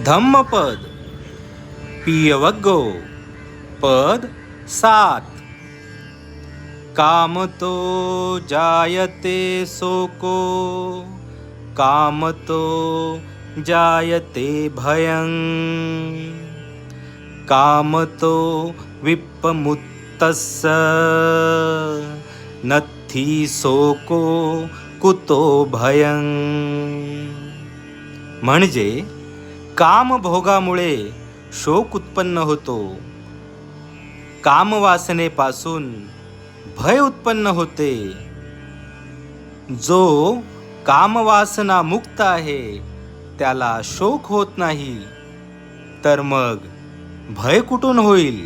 धम्मपद पियवग्गो पद 7. कामतो जायते शोको कामतो जायते भयं कामतो विप्पमुत्तस्य नत्थी शोको कुतो भयं. म्हणजे कामभोगामुळे शोक उत्पन्न होतो, कामवासनेपासून भय उत्पन्न होते. जो कामवासना मुक्त आहे त्याला शोक होत नाही, तर मग भय कुठून होईल.